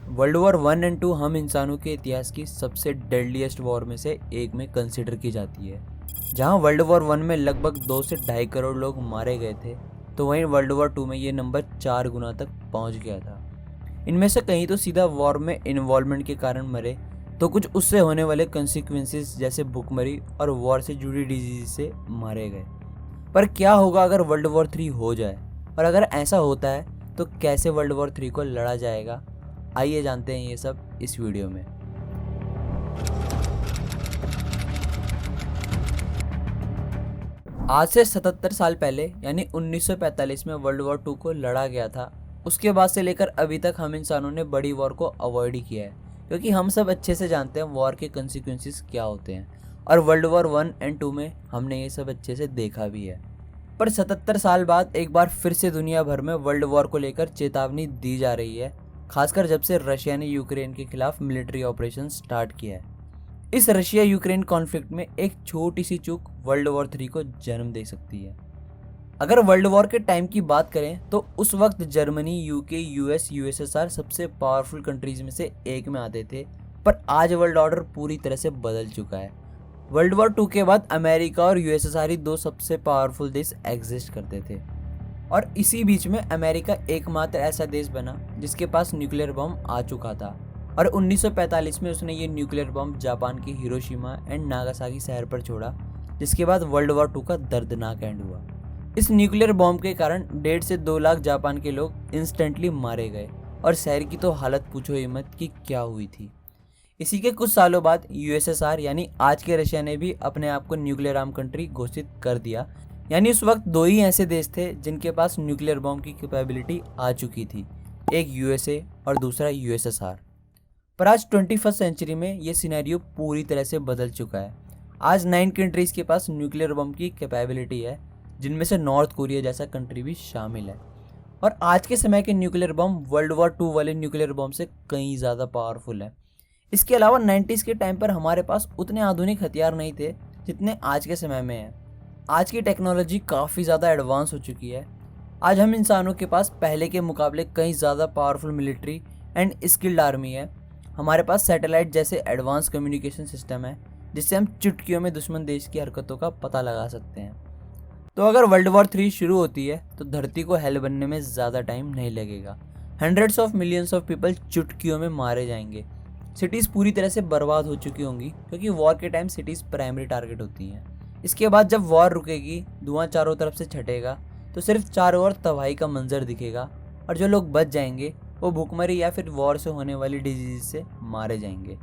World war one and two हम इंसानों के इतिहास की सबसे डेडलीस्ट वॉर में से एक में कंसिडर की जाती है। जहां वर्ल्ड वॉर वन में लगभग 2 से 2.5 करोड़ लोग मारे गए थे, तो वहीं वर्ल्ड वॉर टू में ये नंबर 4 गुना तक पहुंच गया था। इनमें से कहीं तो सीधा वॉर में इन्वॉल्वमेंट के कारण मरे, तो कुछ उससे होने वाले कंसिक्वेंसेस जैसे भूखमरी और वॉर से जुड़ी डिजीज से मारे गए। पर क्या होगा अगर वर्ल्ड वॉर 3 हो जाए, और अगर ऐसा होता है तो कैसे वर्ल्ड वॉर 3 को लड़ा जाएगा? आइए जानते हैं ये सब इस वीडियो में। आज से 77 साल पहले यानी 1945 में वर्ल्ड वॉर 2 को लड़ा गया था। उसके बाद से लेकर अभी तक हम इंसानों ने बड़ी वॉर को अवॉइड ही किया है, क्योंकि हम सब अच्छे से जानते हैं वॉर के कंसिक्वेंसेस क्या होते हैं, और वर्ल्ड वॉर 1 एंड 2 में हमने ये सब अच्छे से देखा भी है। पर 77 साल बाद एक बार फिर से दुनिया भर में वर्ल्ड वॉर को लेकर चेतावनी दी जा रही है, खासकर जब से रशिया ने यूक्रेन के खिलाफ मिलिट्री ऑपरेशन स्टार्ट किया है। इस रशिया यूक्रेन कॉन्फ्लिक्ट में एक छोटी सी चूक वर्ल्ड वॉर 3 को जन्म दे सकती है। अगर वर्ल्ड वॉर के टाइम की बात करें तो उस वक्त जर्मनी, यूके, यूएस, यूएसएसआर सबसे पावरफुल कंट्रीज में से एक में आते थे, पर आज वर्ल्ड ऑर्डर पूरी तरह से बदल चुका है। वर्ल्ड वॉर 2 के बाद अमेरिका और यूएसएसआर ही दो सबसे पावरफुल देश एग्जिस्ट करते थे, और इसी बीच में अमेरिका एकमात्र ऐसा देश बना जिसके पास न्यूक्लियर बम आ चुका था, और 1945 में उसने ये न्यूक्लियर बम जापान के हिरोशिमा एंड नागासाकी शहर पर छोड़ा, जिसके बाद वर्ल्ड वॉर 2 का दर्दनाक एंड हुआ। इस न्यूक्लियर बॉम्ब के कारण 1.5 से 2 लाख जापान के लोग इंस्टेंटली मारे गए, और शहर की तो हालत पूछो ही मत कि क्या हुई थी। इसी के कुछ सालों बाद यूएसएसआर यानी आज के रशिया ने भी अपने आप को न्यूक्लियर आर्म कंट्री घोषित कर दिया। यानी उस वक्त 2 ही ऐसे देश थे जिनके पास न्यूक्लियर बॉम्ब की कैपेबिलिटी आ चुकी थी, एक यूएसए और दूसरा यूएसएसआर। पर आज 21st सेंचुरी में ये सिनेरियो पूरी तरह से बदल चुका है। आज 9 कंट्रीज़ के पास न्यूक्लियर बम की कैपेबिलिटी है, जिनमें से नॉर्थ कोरिया जैसा कंट्री भी शामिल है। और आज के समय के न्यूक्लियर बम वर्ल्ड वॉर 2 वाले न्यूक्लियर बम से कहीं ज़्यादा पावरफुल है। इसके अलावा 90s के टाइम पर हमारे पास उतने आधुनिक हथियार नहीं थे जितने आज के समय में हैं। आज की टेक्नोलॉजी काफ़ी ज़्यादा एडवांस हो चुकी है। आज हम इंसानों के पास पहले के मुकाबले कहीं ज़्यादा powerful military and skilled army है। हमारे पास सैटेलाइट जैसे एडवांस कम्युनिकेशन सिस्टम है, जिससे हम चुटकियों में दुश्मन देश की हरकतों का पता लगा सकते हैं। तो अगर वर्ल्ड वॉर 3 शुरू होती है तो धरती को हेल बनने में ज़्यादा टाइम नहीं लगेगा। Hundreds of millions of people चुटकियों में मारे जाएंगे। सिटीज़ पूरी तरह से बर्बाद हो चुकी होंगी, क्योंकि वॉर के टाइम सिटीज़ प्राइमरी टारगेट होती हैं। इसके बाद जब वॉर रुकेगी, धुआं चारों तरफ से छटेगा, तो सिर्फ चारों ओर तबाही का मंजर दिखेगा, और जो लोग बच जाएंगे वो भूखमरी या फिर वॉर से होने वाली डिजीज से मारे जाएंगे।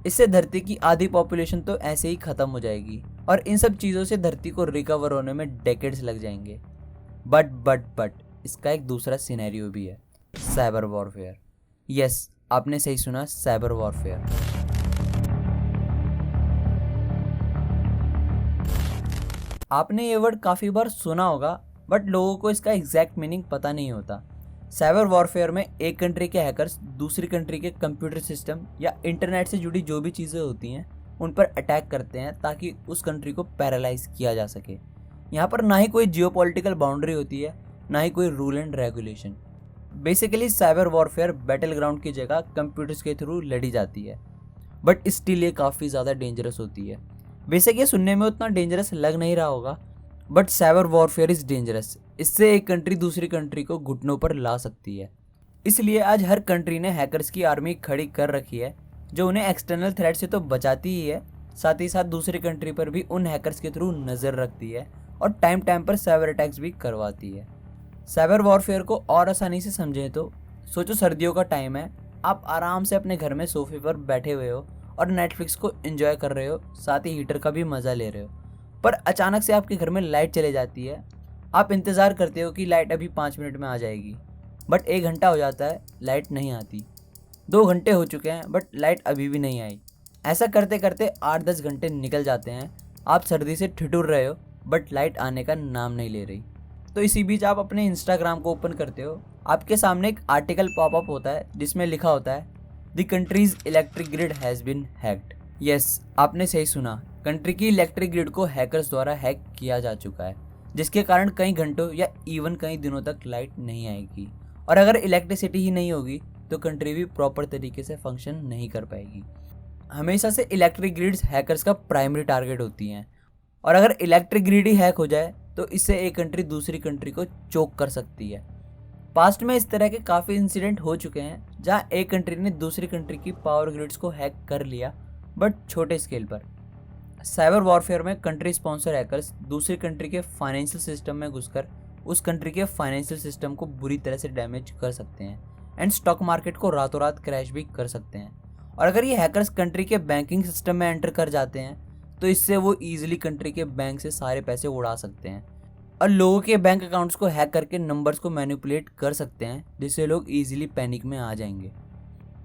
इससे धरती की आधी पॉपुलेशन तो ऐसे ही ख़त्म हो जाएगी, और इन सब चीज़ों से धरती को रिकवर होने में डेकेड्स लग जाएंगे। बट इसका एक दूसरा सिनेरियो भी है, साइबर वॉरफेयर। यस, आपने सही सुना, साइबर वॉरफेयर। आपने ये वर्ड काफ़ी बार सुना होगा, बट लोगों को इसका एग्जैक्ट मीनिंग पता नहीं होता। साइबर वॉरफेयर में एक कंट्री के हैकर्स दूसरी कंट्री के कंप्यूटर सिस्टम या इंटरनेट से जुड़ी जो भी चीज़ें होती हैं उन पर अटैक करते हैं, ताकि उस कंट्री को पैरालाइज किया जा सके। यहाँ पर ना ही कोई जियोपॉलिटिकल बाउंड्री होती है, ना ही कोई rule and regulation. Basically cyber warfare battle ground की जगह कंप्यूटर्स के थ्रू लड़ी जाती है, बट स्टिल ये काफ़ी ज़्यादा डेंजरस होती है। बेसिक ये सुनने में उतना डेंजरस लग नहीं रहा होगा, but cyber warfare is dangerous. इससे एक कंट्री दूसरी कंट्री को घुटनों पर ला सकती है। इसलिए आज हर कंट्री ने हैकर्स की आर्मी खड़ी कर रखी है, जो उन्हें एक्सटर्नल थ्रेट से तो बचाती ही है, साथ ही साथ दूसरी कंट्री पर भी उन हैकर्स के थ्रू नज़र रखती है, और टाइम टाइम पर साइबर अटैक्स भी करवाती है। साइबर वॉरफेयर को और आसानी से समझें तो सोचो, सर्दियों का टाइम है, आप आराम से अपने घर में सोफे पर बैठे हुए हो और नेटफ्लिक्स को एंजॉय कर रहे हो, साथ ही हीटर का भी मज़ा ले रहे हो। पर अचानक से आपके घर में लाइट चले जाती है। आप इंतज़ार करते हो कि लाइट अभी 5 मिनट में आ जाएगी, बट 1 घंटा हो जाता है, लाइट नहीं आती। 2 घंटे हो चुके हैं, बट लाइट अभी भी नहीं आई। ऐसा करते करते 8-10 घंटे निकल जाते हैं। आप सर्दी से ठिठुर रहे हो, बट लाइट आने का नाम नहीं ले रही। तो इसी बीच आप अपने इंस्टाग्राम को ओपन करते हो। आपके सामने एक आर्टिकल पॉपअप होता है जिसमें लिखा होता है, the country's electric grid has been hacked. Yes, आपने सही सुना, कंट्री की इलेक्ट्रिक ग्रिड को हैकर्स द्वारा हैक किया जा चुका है, जिसके कारण कई घंटों या इवन कई दिनों तक लाइट नहीं आएगी। और अगर इलेक्ट्रिसिटी ही नहीं होगी तो कंट्री भी प्रॉपर तरीके से फंक्शन नहीं कर पाएगी। हमेशा से इलेक्ट्रिक ग्रिड्स हैकर्स का प्राइमरी टारगेट होती हैं, और अगर इलेक्ट्रिक ग्रिड ही हैक हो जाए तो इससे एक कंट्री दूसरी कंट्री को चोक कर सकती है। पास्ट में इस तरह के काफ़ी इंसिडेंट हो चुके हैं जहां एक कंट्री ने दूसरी कंट्री की पावर ग्रिड्स को हैक कर लिया, बट छोटे स्केल पर। साइबर वॉरफेयर में कंट्री स्पॉन्सर हैकर्स दूसरी कंट्री के फाइनेंशियल सिस्टम में घुसकर उस कंट्री के फाइनेंशियल सिस्टम को बुरी तरह से डैमेज कर सकते हैं एंड स्टॉक मार्केट को रातों रात क्रैश भी कर सकते हैं। और अगर ये हैकर्स कंट्री के बैंकिंग सिस्टम में एंटर कर जाते हैं तो इससे वो ईजिली कंट्री के बैंक से सारे पैसे उड़ा सकते हैं और लोगों के बैंक अकाउंट्स को हैक करके नंबर्स को मैनिपुलेट कर सकते हैं, जिससे लोग ईजिली पैनिक में आ जाएंगे।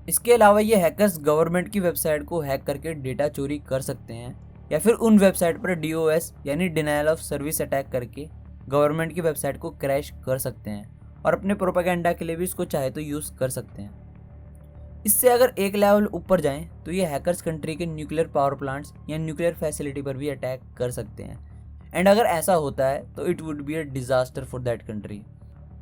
इसके अलावा ये हैकर्स गवर्नमेंट की वेबसाइट को हैक करके डेटा चोरी कर सकते हैं या फिर उन वेबसाइट पर DOS यानी डिनायल ऑफ सर्विस अटैक करके गवर्नमेंट की वेबसाइट को क्रैश कर सकते हैं और अपने प्रोपेगेंडा के लिए भी इसको चाहे तो यूज़ कर सकते हैं। इससे अगर एक लेवल ऊपर जाएं तो ये हैकर्स कंट्री के न्यूक्लियर पावर प्लांट्स या न्यूक्लियर फैसिलिटी पर भी अटैक कर सकते हैं, एंड अगर ऐसा होता है तो it would be a disaster for that country.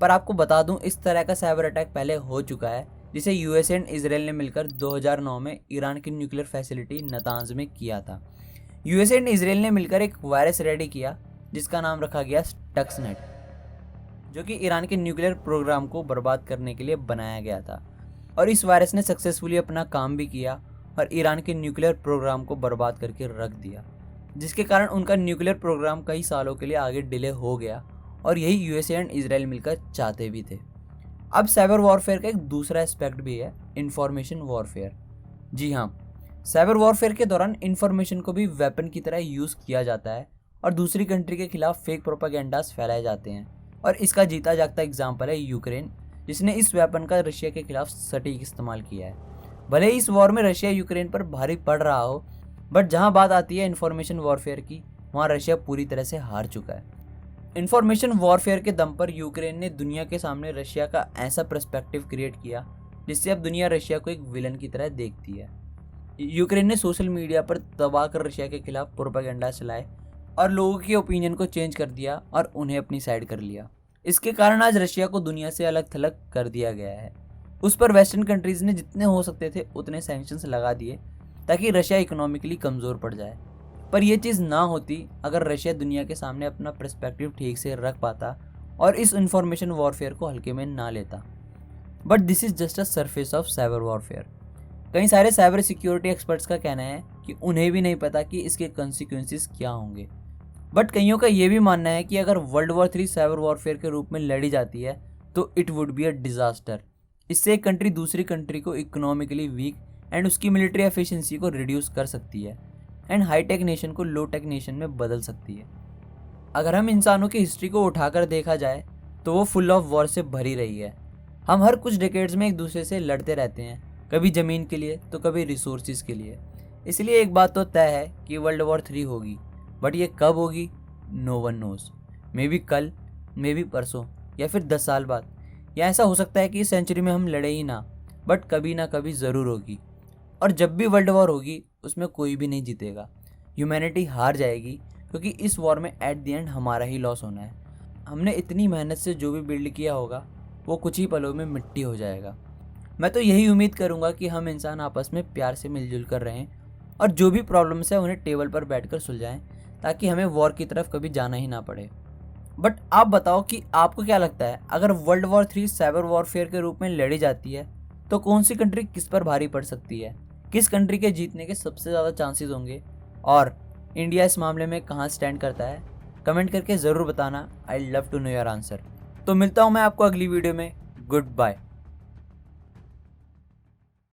पर आपको बता दूं, इस तरह का साइबर अटैक पहले हो चुका है, जिसे USA एंड इसराइल ने मिलकर 2009 में ईरान की न्यूक्लियर फैसिलिटी नतांज में किया था। USA एंड इसराइल ने मिलकर एक वायरस रेडी किया जिसका नाम रखा गया स्टक्सनेट, जो कि ईरान के न्यूक्लियर प्रोग्राम को बर्बाद करने के लिए बनाया गया था। और इस वायरस ने सक्सेसफुली अपना काम भी किया और ईरान के न्यूक्लियर प्रोग्राम को बर्बाद करके रख दिया, जिसके कारण उनका न्यूक्लियर प्रोग्राम कई सालों के लिए आगे डिले हो गया, और यही USA एंड इसराइल मिलकर चाहते भी थे। अब साइबर वॉरफेयर का एक दूसरा एस्पेक्ट भी है, इंफॉर्मेशन वॉरफेयर। जी हाँ, साइबर वॉरफेयर के दौरान इंफॉर्मेशन को भी वेपन की तरह यूज़ किया जाता है और दूसरी कंट्री के खिलाफ फेक प्रोपागेंडास फैलाए जाते हैं। और इसका जीता जागता एग्जाम्पल है यूक्रेन, जिसने इस वेपन का रशिया के खिलाफ सटीक इस्तेमाल किया है। भले ही इस वॉर में रशिया यूक्रेन पर भारी पड़ रहा हो, बट जहां बात आती है इन्फॉर्मेशन वॉरफेयर की, वहां रशिया पूरी तरह से हार चुका है। इन्फॉर्मेशन वॉरफेयर के दम पर यूक्रेन ने दुनिया के सामने रशिया का ऐसा पर्सपेक्टिव क्रिएट किया जिससे अब दुनिया रशिया को एक विलन की तरह देखती है। यूक्रेन ने सोशल मीडिया पर दबा कर रशिया के खिलाफ प्रोपेगेंडा चलाए और लोगों के ओपिनियन को चेंज कर दिया और उन्हें अपनी साइड कर लिया। इसके कारण आज रशिया को दुनिया से अलग थलग कर दिया गया है। उस पर वेस्टर्न कंट्रीज़ ने जितने हो सकते थे उतने सैंक्शंस लगा दिए ताकि रशिया इकोनॉमिकली कमज़ोर पड़ जाए। पर यह चीज़ ना होती अगर रशिया दुनिया के सामने अपना पर्सपेक्टिव ठीक से रख पाता और इस इंफॉर्मेशन वॉरफेयर को हल्के में ना लेता। But this is just a surface of cyber warfare. कई सारे साइबर सिक्योरिटी एक्सपर्ट्स का कहना है कि उन्हें भी नहीं पता कि इसके कॉन्सिक्वेंसेस क्या होंगे। बट कईयों का ये भी मानना है कि अगर वर्ल्ड वॉर 3 साइबर वॉरफेयर के रूप में लड़ी जाती है तो it would be a disaster. इससे एक कंट्री दूसरी कंट्री को इकोनॉमिकली वीक एंड उसकी मिलिट्री एफिशिएंसी को रिड्यूस कर सकती है एंड हाई टेक नेशन को लो टेक नेशन में बदल सकती है। अगर हम इंसानों की हिस्ट्री को उठाकर देखा जाए तो वो फुल ऑफ वॉर से भरी रही है। हम हर कुछ डिकेड्स में एक दूसरे से लड़ते रहते हैं, कभी ज़मीन के लिए तो कभी रिसोर्सेज के लिए। इसलिए एक बात तो तय है कि वर्ल्ड वॉर 3 होगी, बट ये कब होगी no one knows. Maybe कल, मे बी परसों, या फिर 10 साल बाद, या ऐसा हो सकता है कि इस सेंचुरी में हम लड़े ही ना, बट कभी ना कभी ज़रूर होगी। और जब भी वर्ल्ड वॉर होगी उसमें कोई भी नहीं जीतेगा, ह्यूमैनिटी हार जाएगी, क्योंकि इस वॉर में एट द एंड हमारा ही लॉस होना है। हमने इतनी मेहनत से जो भी बिल्ड किया होगा वो कुछ ही पलों में मिट्टी हो जाएगा। मैं तो यही उम्मीद करूँगा कि हम इंसान आपस में प्यार से मिलजुल कर रहें और जो भी प्रॉब्लम्स है उन्हें टेबल पर बैठकर सुलझाएं, ताकि हमें वॉर की तरफ कभी जाना ही ना पड़े। बट आप बताओ कि आपको क्या लगता है, अगर वर्ल्ड वॉर 3 साइबर वॉरफेयर के रूप में लड़ी जाती है तो कौन सी कंट्री किस पर भारी पड़ सकती है? किस कंट्री के जीतने के सबसे ज़्यादा चांसेस होंगे? और इंडिया इस मामले में कहाँ स्टैंड करता है? कमेंट करके ज़रूर बताना। I love to know your answer. तो मिलता हूँ मैं आपको अगली वीडियो में। Good bye.